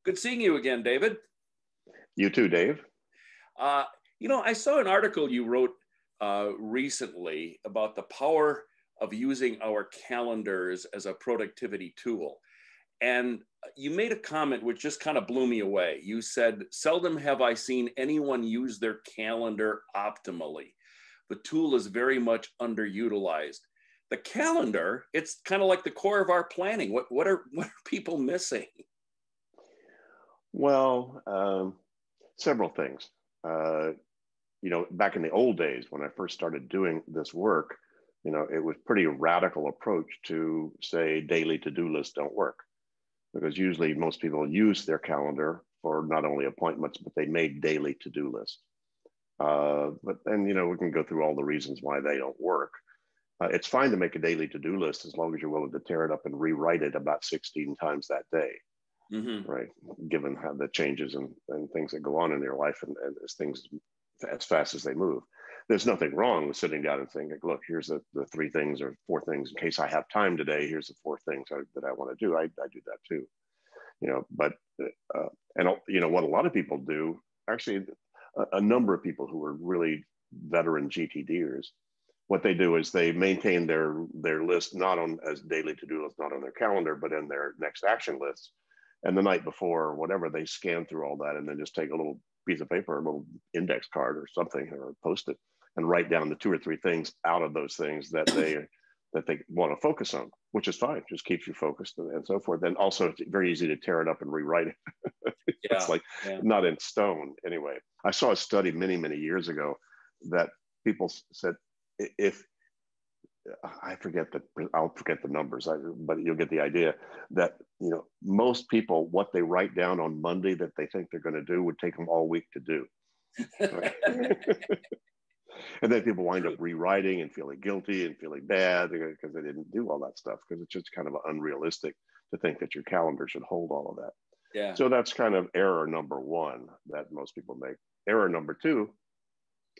Good seeing you again, David. You too, Dave. Uh, I saw an article you wrote recently about the power of using our calendars as a productivity tool. And you made a comment which just kind of blew me away. You said, "Seldom have I seen anyone use their calendar optimally. The tool is very much underutilized." The calendar, it's kind of like the core of our planning. What are people missing? Well, several things. Back in the old days when I first started doing this work, it was pretty radical approach to say daily to-do lists don't work, because usually most people use their calendar for not only appointments, but they made daily to-do lists. But then, we can go through all the reasons why they don't work. It's fine to make a daily to-do list as long as you're willing to tear it up and rewrite it about 16 times that day. Mm-hmm. Right? Given how the changes and things that go on in your life and as things as fast as they move. There's nothing wrong with sitting down and saying, look, here's the 3 things or 4 things in case I have time today. Here's the 4 things that I want to do. I do that too. But what a lot of people do, actually, a number of people who are really veteran GTDers, what they do is they maintain their list not on as daily to-do list, not on their calendar, but in their next action lists. And the night before or whatever, they scan through all that and then just take a little piece of paper, a little index card or something, or post it, and write down the 2 or 3 things out of those things that they want to focus on, which is fine. Just keeps you focused and so forth. And also it's very easy to tear it up and rewrite it. It's not in stone anyway. I saw a study many, many years ago that people said, if I'll forget the numbers, but you'll get the idea that, most people, what they write down on Monday that they think they're going to do would take them all week to do. And then people wind up rewriting and feeling guilty and feeling bad because they didn't do all that stuff, because it's just kind of unrealistic to think that your calendar should hold all of that. Yeah. So that's kind of error number 1 that most people make. Error number 2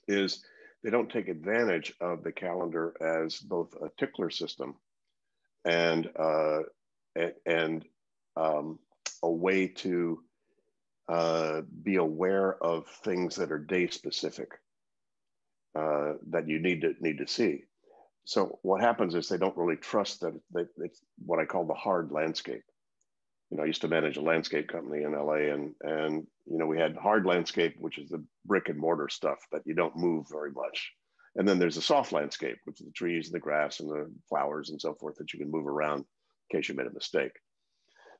is they don't take advantage of the calendar as both a tickler system and a way to be aware of things that are day specific that you need to see. So what happens is they don't really trust that it's what I call the hard landscape. I used to manage a landscape company in LA, and we had hard landscape, which is the brick and mortar stuff that you don't move very much. And then there's a soft landscape, which is the trees and the grass and the flowers and so forth that you can move around in case you made a mistake.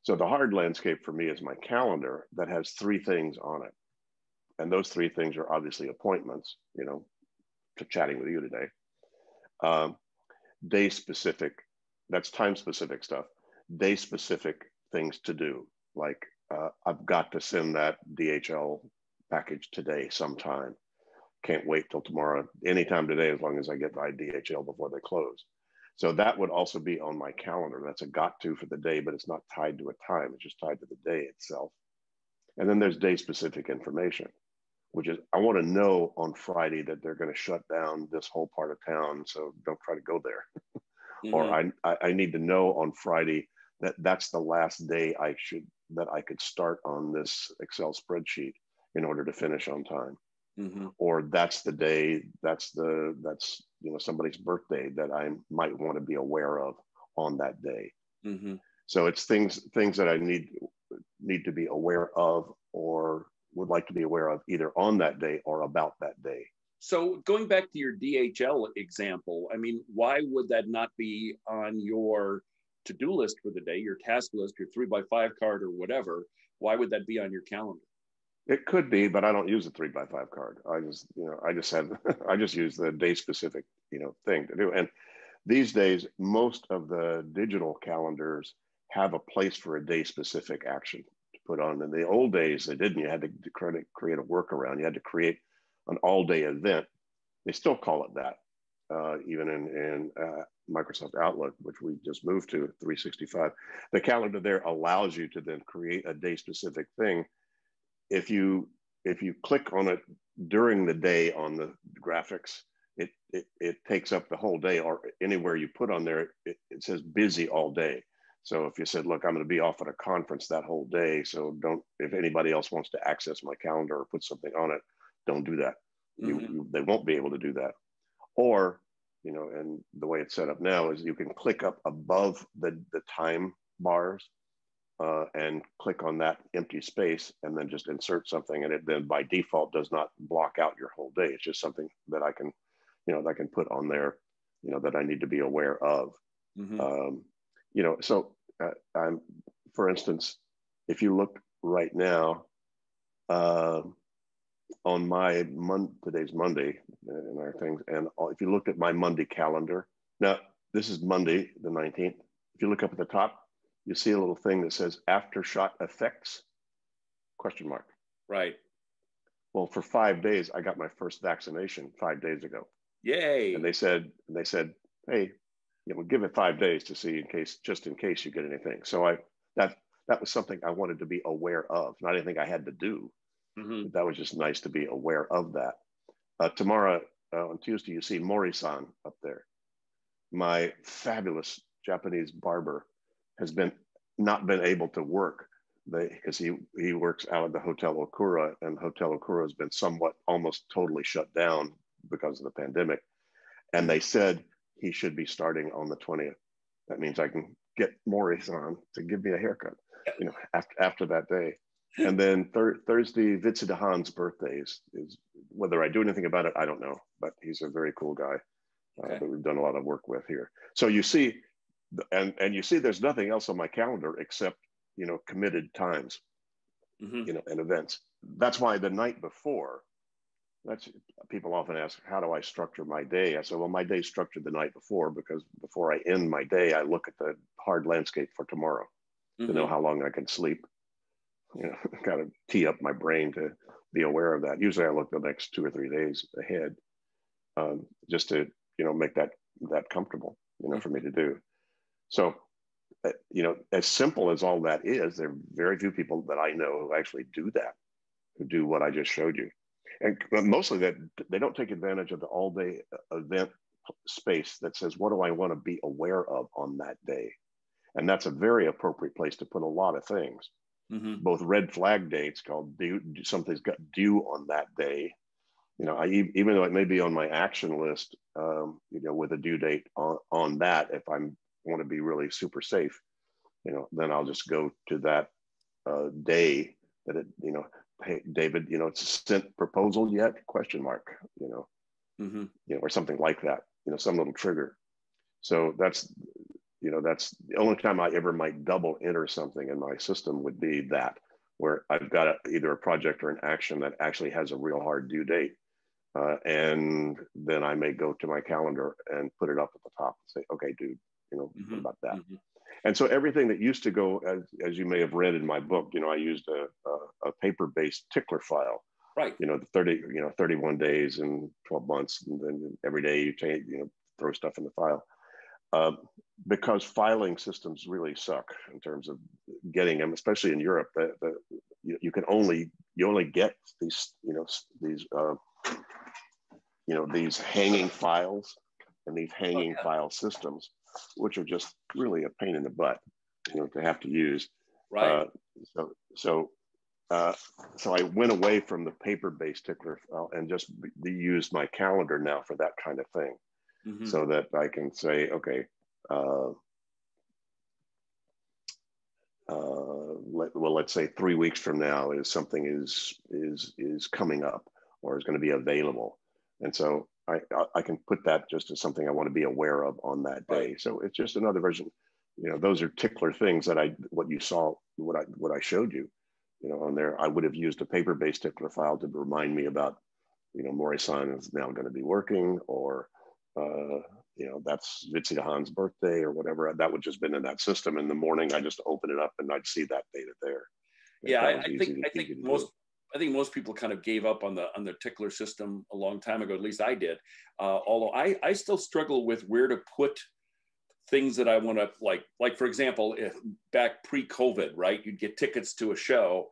So the hard landscape for me is my calendar that has 3 things on it. And those 3 things are obviously appointments, to chatting with you today. Day specific, that's time specific stuff. Day specific things to do, like I've got to send that DHL package today sometime. Can't wait till tomorrow, anytime today, as long as I get my DHL before they close. So that would also be on my calendar. That's a got to for the day, but it's not tied to a time. It's just tied to the day itself. And then there's day specific information, which is I want to know on Friday that they're going to shut down this whole part of town, so don't try to go there. Mm-hmm. Or I need to know on Friday that that's the last day that I could start on this Excel spreadsheet in order to finish on time. Mm-hmm. Or that's the day, that's somebody's birthday that I might want to be aware of on that day. Mm-hmm. So it's things that I need to be aware of or would like to be aware of either on that day or about that day. So going back to your DHL example, I mean, why would that not be on your to-do list for the day, your task list, your 3x5 card or whatever? Why would that be on your calendar? It could be, but I don't use a 3x5 card. I just use the day specific, thing to do. And these days, most of the digital calendars have a place for a day specific action to put on. In the old days, they didn't. You had to create a workaround. You had to create an all day event. They still call it that, even in Microsoft Outlook, which we just moved to 365. The calendar there allows you to then create a day specific thing. If you click on it during the day on the graphics, it takes up the whole day, or anywhere you put on there, it says busy all day. So if you said, look, I'm going to be off at a conference that whole day, so don't, if anybody else wants to access my calendar or put something on it, don't do that. They won't be able to do that. Or, and the way it's set up now is you can click up above the time bars and click on that empty space and then just insert something. And it then by default does not block out your whole day. It's just something that I can, that I can put on there, that I need to be aware of. So I'm, for instance, if you look right now on my today's Monday and our things, and if you looked at my Monday calendar, now this is Monday the 19th. If you look up at the top, you see a little thing that says aftershock effects, ? Right. Well, for 5 days, I got my first vaccination 5 days ago. Yay. And they said, hey, give it 5 days to see just in case you get anything. So that was something I wanted to be aware of, not anything I had to do. That was just nice to be aware of that. Tomorrow, on Tuesday, you see Mori-san up there. My fabulous Japanese barber has not been able to work because he works out at the Hotel Okura, and Hotel Okura has been almost totally shut down because of the pandemic. And they said he should be starting on the 20th. That means I can get Mori-san to give me a haircut, after that day. And then Thursday, Vitsuda Han's birthday is whether I do anything about it, I don't know, but he's a very cool guy that we've done a lot of work with here. So you see, and you see there's nothing else on my calendar except, committed times, and events. That's why the night before, people often ask, how do I structure my day? I said, well, my day's structured the night before because before I end my day, I look at the hard landscape for tomorrow to know how long I can sleep. Got to tee up my brain to be aware of that. Usually I look the next 2 or 3 days ahead, just to, make that comfortable, for me to do. So, as simple as all that is, there are very few people that I know who actually do that, who do what I just showed you. And mostly that they don't take advantage of the all day event space that says, what do I want to be aware of on that day? And that's a very appropriate place to put a lot of things. Both red flag dates called something's got due on that day. Even though it may be on my action list, with a due date on that, if I want to be really super safe, then I'll just go to that day that it, hey, David, it's sent proposal yet? ? Or something like that, some little trigger. So that's the only time I ever might double enter something in my system would be that, where I've got either a project or an action that actually has a real hard due date. And then I may go to my calendar and put it up at the top and say, okay, dude, what about that? And so everything that used to go, as you may have read in my book, I used a paper-based tickler file. Right. The 31 days and 12 months, and then every day you take, throw stuff in the file. Because filing systems really suck in terms of getting them, especially in Europe. You only get these these hanging files and these hanging file systems, which are just really a pain in the butt, to have to use. Right. So I went away from the paper-based tickler file and just used my calendar now for that kind of thing. So that I can say, okay, let's say 3 weeks from now is something is coming up or is going to be available, and so I can put that just as something I want to be aware of on that day. Right. So it's just another version. Those are tickler things that what you saw, what I showed you, on there. I would have used a paper-based tickler file to remind me about, Mori-san is now going to be working, or that's Vitsuda Han's birthday or whatever. That would just been in that system. In the morning, I just open it up and I'd see that data there. Yeah, I think most people kind of gave up on the tickler system a long time ago. At least I did. Although I still struggle with where to put things that I want to like for example, back pre-COVID, right? You'd get tickets to a show.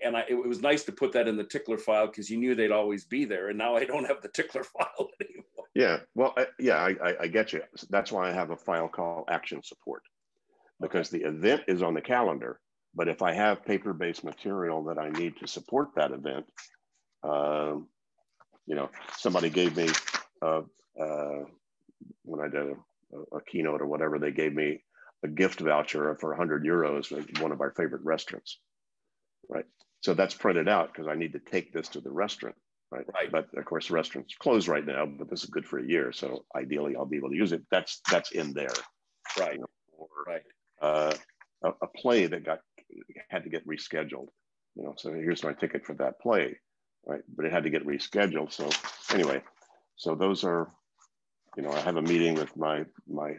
And it was nice to put that in the tickler file because you knew they'd always be there. And now I don't have the tickler file anymore. Yeah, well, I get you. That's why I have a file called action support. because the event is on the calendar. But if I have paper-based material that I need to support that event, you know, somebody gave me, when I did a keynote or whatever, they gave me a gift voucher for 100 euros at one of our favorite restaurants, right? So that's printed out because I need to take this to the restaurant, right? But of course, the restaurant's closed right now, but this is good for a year. So ideally, I'll be able to use it. That's in there. Right. You know, or, a play that had to get rescheduled. You know, so here's my ticket for that play, right? But it had to get rescheduled. So anyway, so those are, you know, I have a meeting with my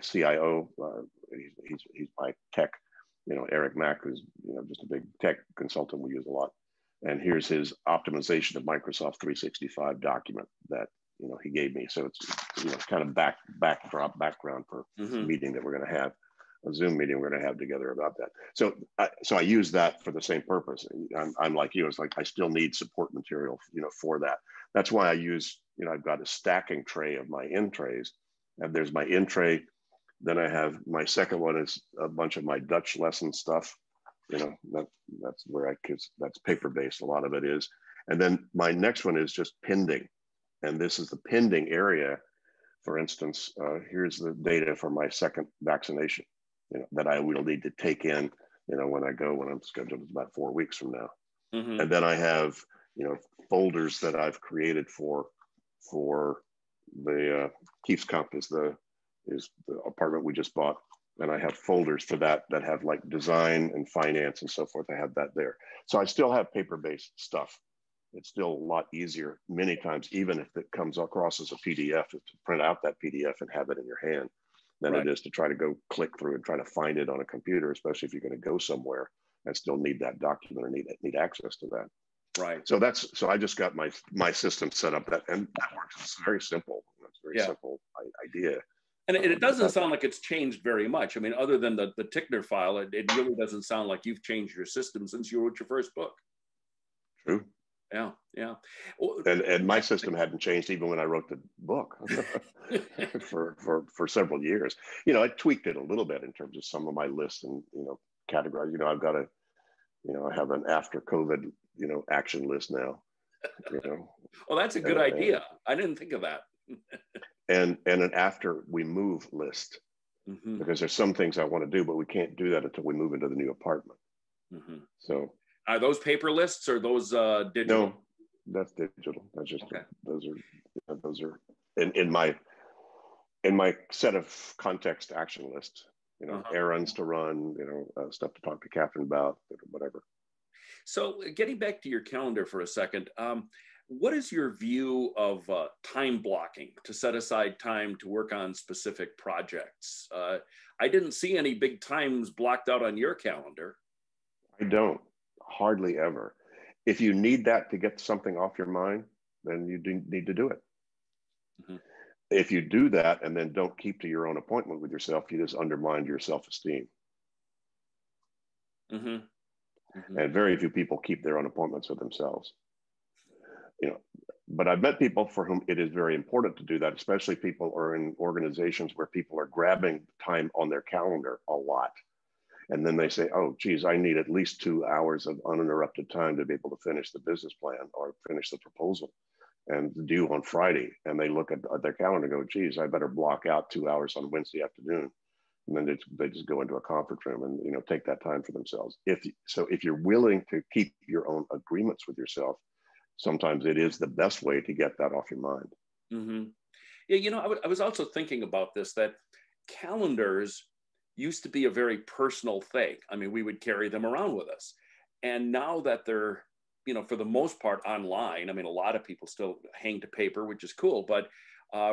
CIO. He's my tech, you know, Eric Mack, who's, you know, just a big tech consultant we use a lot. And here's his optimization of Microsoft 365 document that, you know, he gave me. So it's, you know, kind of background for a meeting that we're going to have, a Zoom meeting we're going to have together about that. So I use that for the same purpose. I'm like you. It's like I still need support material, you know, for that. That's why I use, you know, I've got a stacking tray of my in trays, and there's my in tray. Then I have my second one is a bunch of my Dutch lesson stuff. You know, that's where that's paper based. A lot of it is. And then my next one is just pending, and this is the pending area. For instance, here's the data for my second vaccination, you know, that I will need to take in, you know, when I'm scheduled. It's about 4 weeks from now. And then I have, you know, folders that I've created for the Keith's Comp is the apartment we just bought. And I have folders for that have like design and finance and so forth. I have that there. So I still have paper-based stuff. It's still a lot easier many times, even if it comes across as a PDF, to print out that PDF and have it in your hand than it is to try to go click through and try to find it on a computer, especially if you're going to go somewhere and still need that document or need access to that. Right. So I just got my system set up and that works. It's very simple. It's a very simple idea. And it doesn't sound like it's changed very much. I mean, other than the Tickner file, it really doesn't sound like you've changed your system since you wrote your first book. True. Yeah. And my system hadn't changed even when I wrote the book for several years. You know, I tweaked it a little bit in terms of some of my lists and, you know, categories. You know, I've got I have an after COVID, you know, action list now. You know. Well, that's a good idea. I didn't think of that. and an after we move list, because there's some things I want to do, but we can't do that until we move into the new apartment. So. Are those paper lists or those digital? No, that's digital. That's just those are in my set of context action list. You know, errands to run. You know, stuff to talk to Catherine about, whatever. So, getting back to your calendar for a second, what is your view of time blocking to set aside time to work on specific projects? I didn't see any big times blocked out on your calendar. I don't. Hardly ever. If you need that to get something off your mind, then you do need to do it. If you do that and then don't keep to your own appointment with yourself, you just undermine your self-esteem. And very few people keep their own appointments with themselves. You know, but I've met people for whom it is very important to do that, especially people who are in organizations where people are grabbing time on their calendar a lot. And then they say, oh, geez, I need at least 2 hours of uninterrupted time to be able to finish the business plan or finish the proposal and due on Friday. And they look at their calendar and go, geez, I better block out 2 hours on Wednesday afternoon. And then they just go into a conference room and, you know, take that time for themselves. If you're willing to keep your own agreements with yourself, sometimes it is the best way to get that off your mind. Yeah, you know, I was also thinking about this, that calendars used to be a very personal thing. I mean, we would carry them around with us. And now that they're, you know, for the most part online, I mean, a lot of people still hang to paper, which is cool. But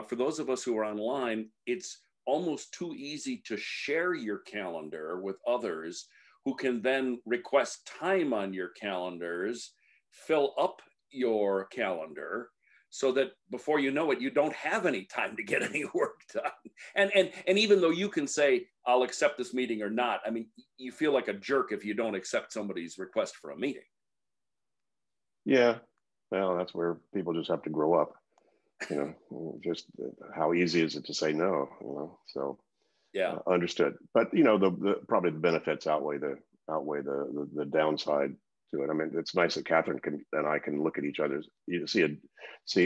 for those of us who are online, it's almost too easy to share your calendar with others who can then request time on your calendars, fill up your calendar, so that before you know it, you don't have any time to get any work done. And even though you can say, I'll accept this meeting or not, I mean, you feel like a jerk if you don't accept somebody's request for a meeting. Yeah, well, that's where people just have to grow up. You know, just how easy is it to say no? You know, so Yeah. Understood. But you know, the probably the benefits outweigh the downside to it. I mean, it's nice that Catherine and I can look at each other's. You see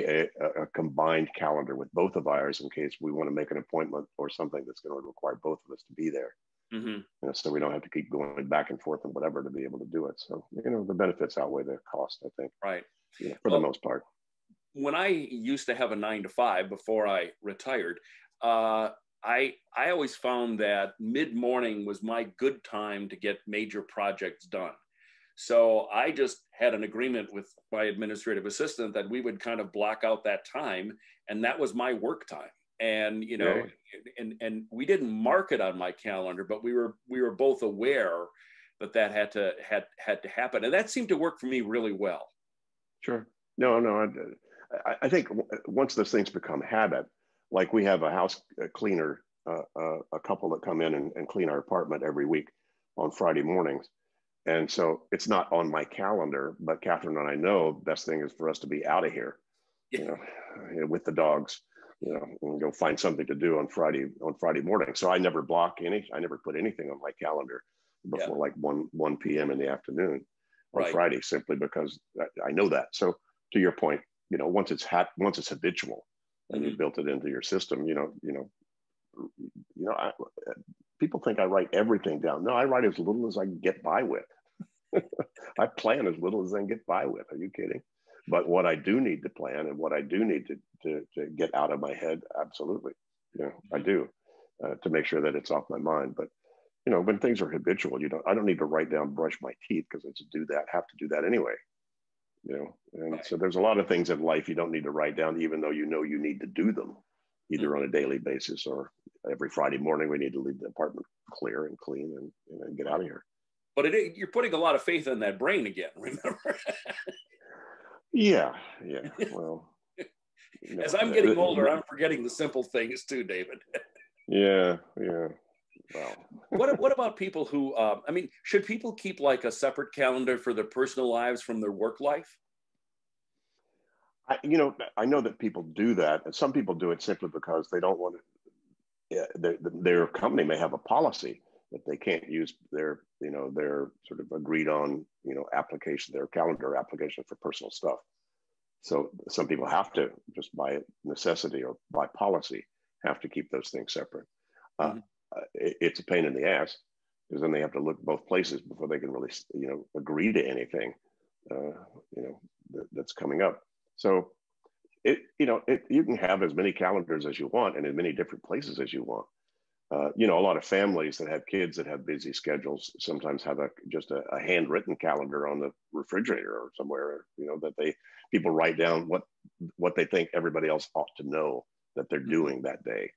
a combined calendar with both of ours in case we want to make an appointment or something that's going to require both of us to be there. Mm-hmm. You know, so we don't have to keep going back and forth and whatever to be able to do it. So you know, the benefits outweigh the cost, I think. Right. You know, for the most part. When I used to have a 9 to 5 before I retired, I always found that mid-morning was my good time to get major projects done. So I just had an agreement with my administrative assistant that we would kind of block out that time, and that was my work time. And you know, Yeah. and we didn't mark it on my calendar, but we were both aware that that had to happen, and that seemed to work for me really well. Sure. No. I think once those things become habit, like we have a house cleaner, a couple that come in and clean our apartment every week on Friday mornings. And so it's not on my calendar, but Catherine and I know the best thing is for us to be out of here, you know, with the dogs, you know, and go find something to do on Friday morning. So I never put anything on my calendar before like 1 p.m. in the afternoon on Friday, simply because I know that. So to your point, you know, once it's habitual and you've built it into your system, people think I write everything down. No, I write as little as I can get by with. I plan as little as I can get by with. Are you kidding? But what I do need to plan and what I do need to get out of my head, absolutely, you know, I do, to make sure that it's off my mind. But you know, when things are habitual, I don't need to write down brush my teeth because have to do that anyway. You know, and so there's a lot of things in life you don't need to write down, even though you know you need to do them, either on a daily basis or every Friday morning. We need to leave the apartment clear and clean and get out of here. But you're putting a lot of faith in that brain again, remember? Yeah. Well, as I'm getting older, I'm forgetting the simple things too, David. Yeah. Well, what about people who, I mean, should people keep like a separate calendar for their personal lives from their work life? I know that people do that, and some people do it simply because they don't want to. Their company may have a policy that they can't use their sort of agreed on, application, their calendar application for personal stuff. So some people have to, just by necessity or by policy, have to keep those things separate. It's a pain in the ass because then they have to look both places before they can really, agree to anything, that's coming up. So you can have as many calendars as you want and in many different places as you want. A lot of families that have kids that have busy schedules sometimes have just a handwritten calendar on the refrigerator or somewhere, that people write down what they think everybody else ought to know that they're doing that day,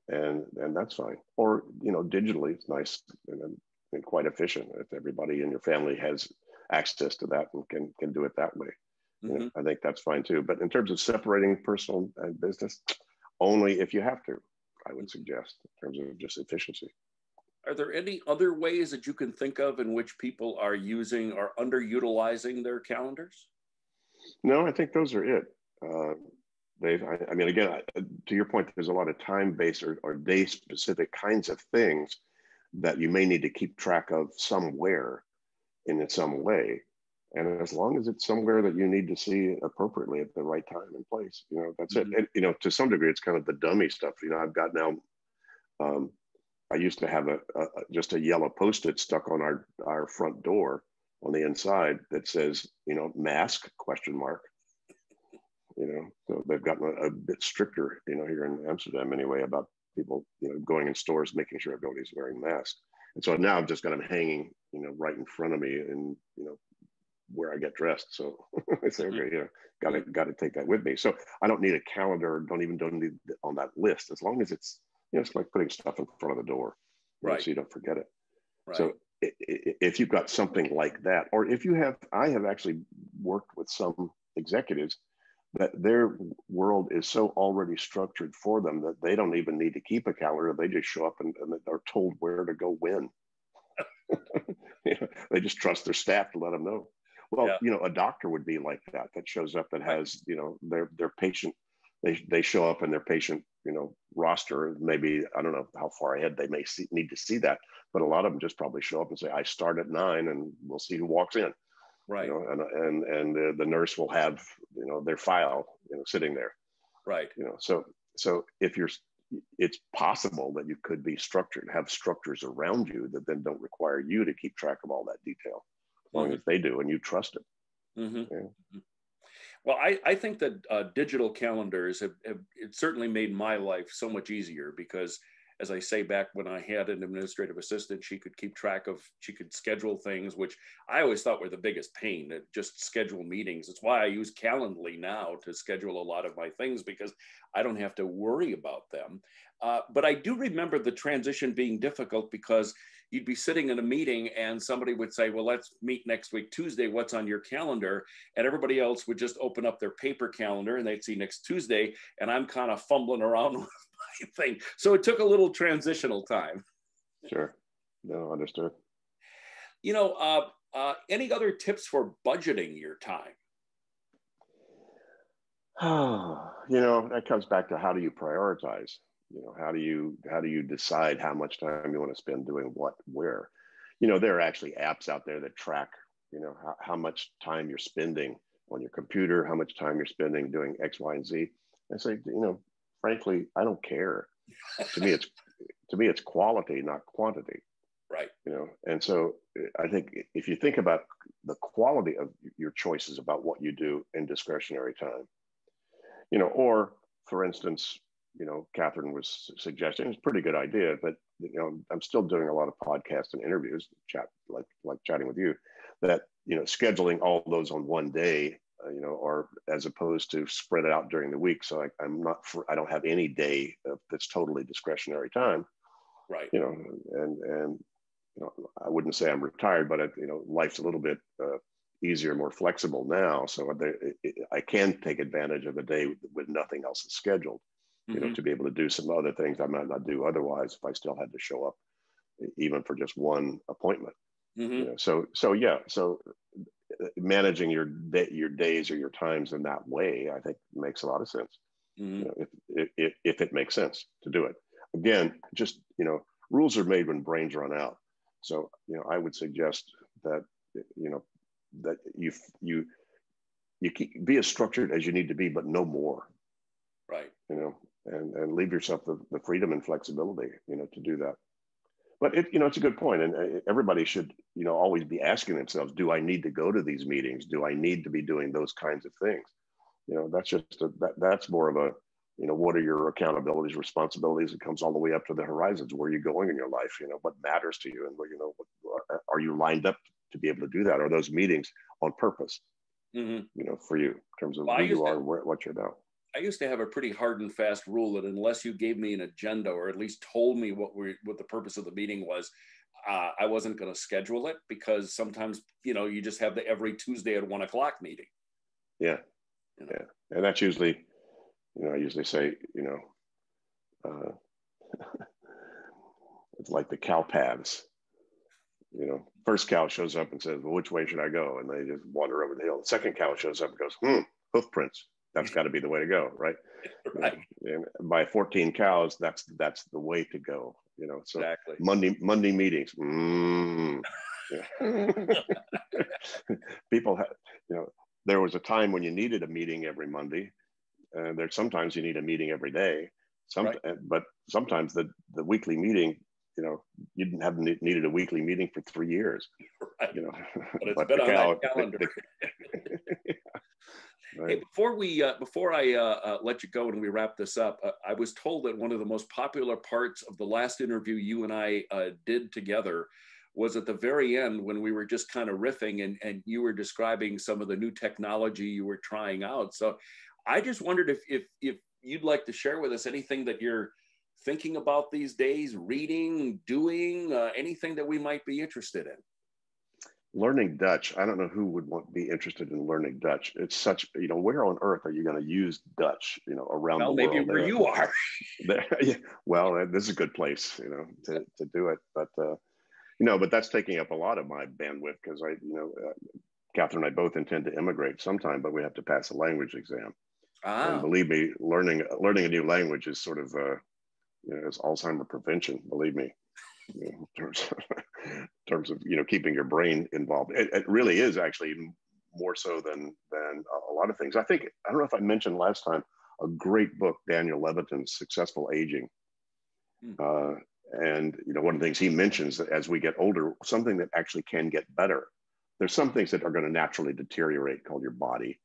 and that's fine. Or, digitally, it's nice and quite efficient if everybody in your family has access to that and can do it that way. I think that's fine too. But in terms of separating personal and business, only if you have to, I would suggest, in terms of just efficiency. Are there any other ways that you can think of in which people are using or underutilizing their calendars? No, I think those are it. Dave, I mean, again, to your point, there's a lot of time-based or day-specific kinds of things that you may need to keep track of somewhere in some way. And as long as it's somewhere that you need to see appropriately at the right time and place, that's it. And, to some degree, it's kind of the dummy stuff. I've got now, I used to have just a yellow Post-it stuck on our front door on the inside that says, mask ? So they've gotten a bit stricter, here in Amsterdam anyway, about people, going in stores, making sure everybody's wearing masks. And so now I've just got them hanging, right in front of me and, where I get dressed. So I say, okay, got to take that with me. So I don't need a calendar, don't need it on that list, as long as it's, it's like putting stuff in front of the door, right? So you don't forget it. Right. So if you've got something like that, or if I have actually worked with some executives that their world is so already structured for them that they don't even need to keep a calendar. They just show up and they're told where to go when. They just trust their staff to let them know. Well, a doctor would be like that shows up that has, their patient, they show up and their patient, roster. Maybe, I don't know how far ahead they may need to see that, but a lot of them just probably show up and say, I start at 9 and we'll see who walks in. Right. And the nurse will have, their file, sitting there. Right. So if it's possible that you could be structured, have structures around you that then don't require you to keep track of all that detail, as long as they do and you trust it. Mm-hmm. Yeah. Well, I think that digital calendars have it certainly made my life so much easier, because, as I say, back when I had an administrative assistant, she could schedule things, which I always thought were the biggest pain, to just schedule meetings. It's why I use Calendly now to schedule a lot of my things, because I don't have to worry about them. But I do remember the transition being difficult, because you'd be sitting in a meeting and somebody would say, well, let's meet next week, Tuesday, what's on your calendar? And everybody else would just open up their paper calendar and they'd see next Tuesday. And I'm kind of fumbling around with my thing. So it took a little transitional time. Sure. No, understood. Any other tips for budgeting your time? That comes back to, how do you prioritize? How do you decide how much time you want to spend doing what, where? There are actually apps out there that track, how much time you're spending on your computer, how much time you're spending doing X, Y, and Z. I say, frankly, I don't care. To me, it's quality, not quantity. Right. And so I think if you think about the quality of your choices about what you do in discretionary time, or for instance, Catherine was suggesting, it's a pretty good idea, but I'm still doing a lot of podcasts and interviews, like chatting with you, that scheduling all those on one day, or as opposed to spread it out during the week. So I don't have any day that's totally discretionary time. Right. And I wouldn't say I'm retired, but life's a little bit easier, more flexible now. So I can take advantage of a day with nothing else is scheduled, to be able to do some other things I might not do otherwise if I still had to show up, even for just one appointment. So managing your days or your times in that way, I think makes a lot of sense. If it makes sense to do it. Again, just rules are made when brains run out. So I would suggest that that you be as structured as you need to be, but no more. Right. And leave yourself the freedom and flexibility, to do that. But it's a good point, and everybody should always be asking themselves, do I need to go to these meetings? Do I need to be doing those kinds of things? That's just that's more of a what are your accountabilities, responsibilities? It comes all the way up to the horizons. Where are you going in your life? What matters to you, and are you lined up to be able to do that? Are those meetings on purpose? For you, in terms of who you are and what you're about. I used to have a pretty hard and fast rule that unless you gave me an agenda, or at least told me what the purpose of the meeting was, I wasn't going to schedule it, because sometimes you just have the every Tuesday at 1 o'clock meeting. Yeah, yeah, and that's usually, I usually say, it's like the cow paths. First cow shows up and says, well, which way should I go? And they just wander over the hill. The second cow shows up and goes, hoof prints. That's got to be the way to go, right? Right. And by 14 cows, that's the way to go. So exactly. Monday meetings. People have, there was a time when you needed a meeting every Monday. There's sometimes you need a meeting every day. But sometimes the weekly meeting, you didn't have needed a weekly meeting for 3 years. Right. But it's been on that calendar. Right. Hey, before I let you go and we wrap this up, I was told that one of the most popular parts of the last interview you and I did together was at the very end, when we were just kind of riffing and you were describing some of the new technology you were trying out. So I just wondered if you'd like to share with us anything that you're thinking about these days, reading, doing, anything that we might be interested in. Learning Dutch. I don't know who would be interested in learning Dutch. It's such, where on earth are you going to use Dutch, around the world? Maybe where you are. Well, this is a good place, to do it. But, but that's taking up a lot of my bandwidth, because Catherine and I both intend to immigrate sometime, but we have to pass a language exam. And Ah, believe me, learning a new language is sort of it's Alzheimer prevention. Believe me, in terms of keeping your brain involved. It really is actually more so than a lot of things. I don't know if I mentioned last time a great book, Daniel Levitin's Successful Aging. Uh, and one of the things he mentions that as we get older, something that actually can get better. There's some things that are going to naturally deteriorate, called your body,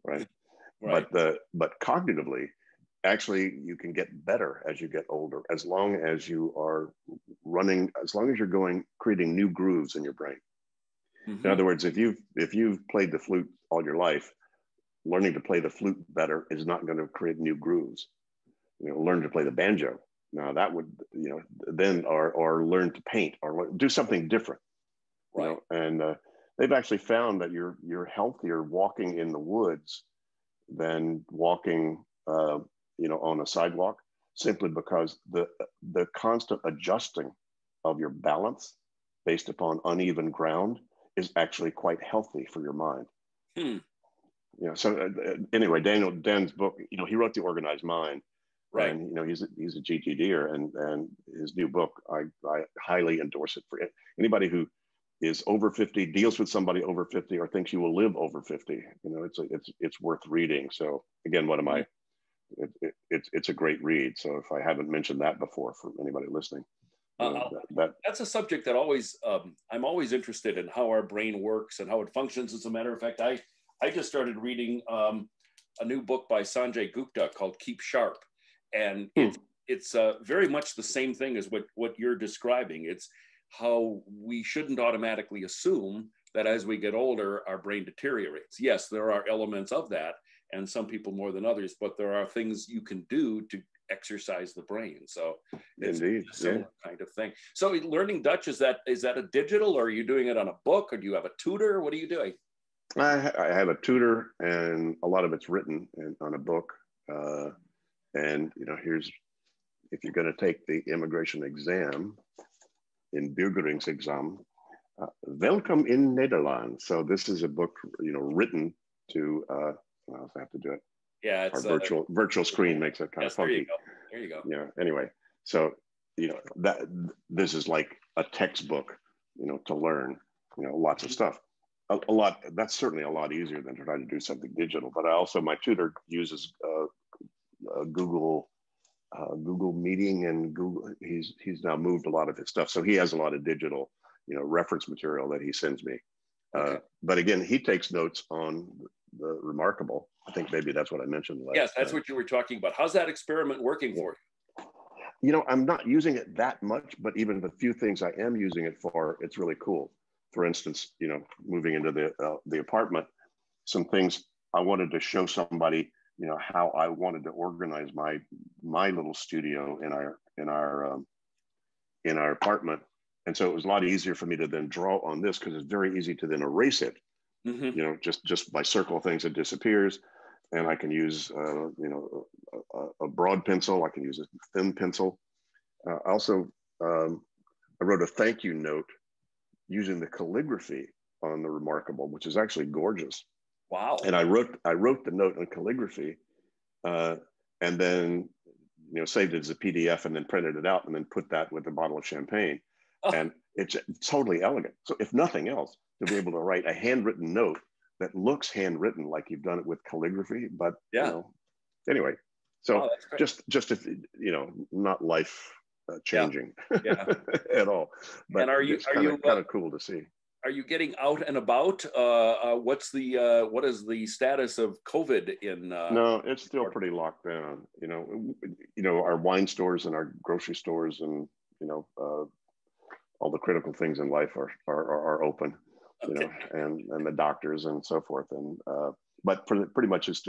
right? right. But cognitively, actually, you can get better as you get older, as long as you are as long as you're creating new grooves in your brain. In Mm-hmm. other words, if you've played the flute all your life, learning to play the flute better is not going to create new grooves. Learn to play the banjo. Now that would, then or learn to paint or do something different. Right. And they've actually found that you're healthier walking in the woods than walking, on a sidewalk, simply because the constant adjusting of your balance based upon uneven ground is actually quite healthy for your mind. Hmm. So anyway, Dan's book, he wrote The Organized Mind, Right. and he's a GTDer, and his new book, I highly endorse it for anybody who is over 50, deals with somebody over 50, or thinks you will live over 50. It's worth reading. So again, it's a great read. So if I haven't mentioned that before for anybody listening, That's a subject that always I'm always interested in, how our brain works and how it functions. As a matter of fact, I just started reading a new book by Sanjay Gupta called Keep Sharp, and it's very much the same thing as what you're describing. It's how we shouldn't automatically assume that as we get older, our brain deteriorates. Yes, there are elements of that, and some people more than others, but there are things you can do to exercise the brain. So it's indeed, a similar kind of thing. So learning Dutch, is that a digital, or are you doing it on a book, or do you have a tutor? What are you doing? I have a tutor, and a lot of it's written on a book. And here's, if you're going to take the immigration exam, inburgeringsexamen, welcome in Nederland. So this is a book, written to. I also have to do it. Yeah, Our it's virtual screen makes it kind yes, of funky. There you go. Yeah. Anyway, so that this is like a textbook, to learn, lots of stuff. A lot. That's certainly a lot easier than trying to do something digital. But my tutor uses Google Meeting, and Google. He's now moved a lot of his stuff, so he has a lot of digital, reference material that he sends me. Okay. But again, he takes notes on the Remarkable. I think maybe that's what I mentioned last Yes, that's time. what you were talking about. How's that experiment working for you? I'm not using it that much, but even the few things I am using it for, it's really cool. For instance, moving into the apartment, some things I wanted to show somebody, how I wanted to organize my little studio in our apartment. And so it was a lot easier for me to then draw on this, because it's very easy to then erase it. Mm-hmm. Just by circle things, it disappears. And I can use, a broad pencil. I can use a thin pencil. Also, I wrote a thank you note using the calligraphy on the Remarkable, which is actually gorgeous. Wow. And I wrote the note in calligraphy, and then saved it as a PDF, and then printed it out, and then put that with a bottle of champagne. Oh. And it's totally elegant. So if nothing else, to be able to write a handwritten note that looks handwritten, like you've done it with calligraphy, but Yeah. Anyway, so Wow, that's great. just if not life changing Yeah. at all, but And it's kind of cool to see. Are you getting out and about? What is the status of COVID in? No, it's still pretty locked down. Our wine stores and our grocery stores, and all the critical things in life are open. Okay. And the doctors and so forth. And but pretty much it's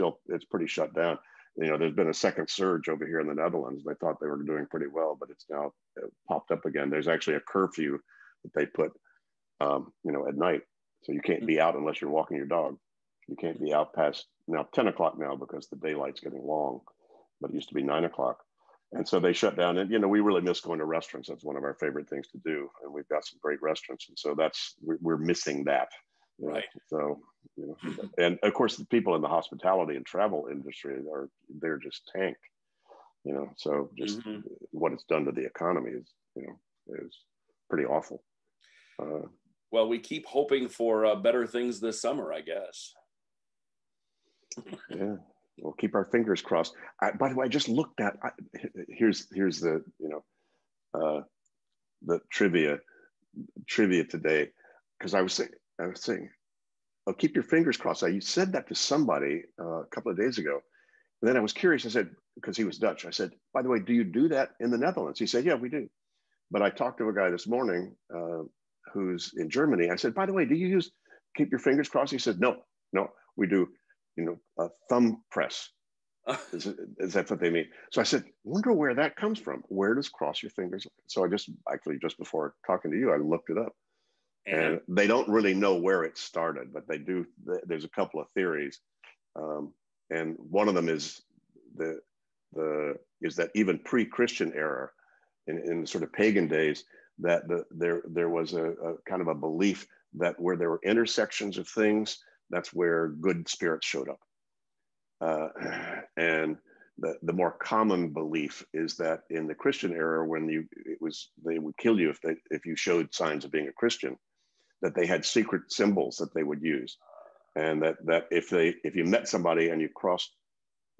pretty shut down. There's been a second surge over here in the Netherlands. They thought they were doing pretty well, but it's now popped up again. There's actually a curfew that they put, at night. So you can't be out unless you're walking your dog. You can't be out past 10 o'clock now, because the daylight's getting long, but it used to be 9 o'clock. And so they shut down. And, we really miss going to restaurants. That's one of our favorite things to do. And we've got some great restaurants. And so we're missing that. Right. So, and of course, the people in the hospitality and travel industry they're just tanked, so just what it's done to the economy is pretty awful. Well, we keep hoping for better things this summer, I guess. Yeah, we'll keep our fingers crossed. By the way, I just looked at, here's the, the trivia today, because I was saying, oh, keep your fingers crossed. You said that to somebody a couple of days ago. And then I was curious. I said, because he was Dutch, I said, by the way, do you do that in the Netherlands? He said, yeah, we do. But I talked to a guy this morning who's in Germany. I said, by the way, do you use keep your fingers crossed? He said, no, we do, a thumb press. Is that what they mean? So I said, wonder where that comes from. Where does cross your fingers? So I just before talking to you, I looked it up. And they don't really know where it started, but they do. There's a couple of theories. And one of them is that even pre-Christian era, in sort of pagan days, that there was a kind of a belief that where there were intersections of things, that's where good spirits showed up. And the more common belief is that in the Christian era, when they would kill you if you showed signs of being a Christian, that they had secret symbols that they would use, and that if you met somebody and you crossed,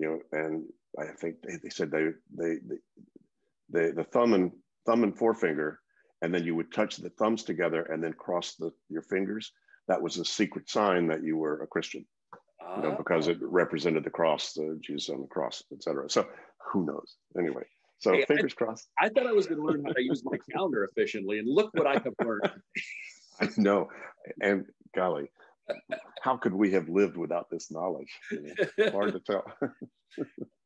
and I think they said the thumb and forefinger, and then you would touch the thumbs together and then cross your fingers. That was a secret sign that you were a Christian, because it represented the cross, the Jesus on the cross, etc. So who knows? Anyway, so hey, fingers crossed. I thought I was going to learn how to use my calendar efficiently, and look what I have learned. I know, and golly, how could we have lived without this knowledge? Hard to tell.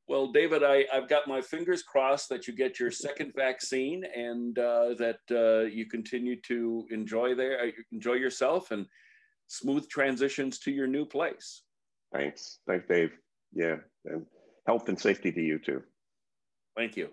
Well, David, I've got my fingers crossed that you get your second vaccine, and that you continue to enjoy yourself, and smooth transitions to your new place. Thanks, Dave. Yeah, and health and safety to you too. Thank you.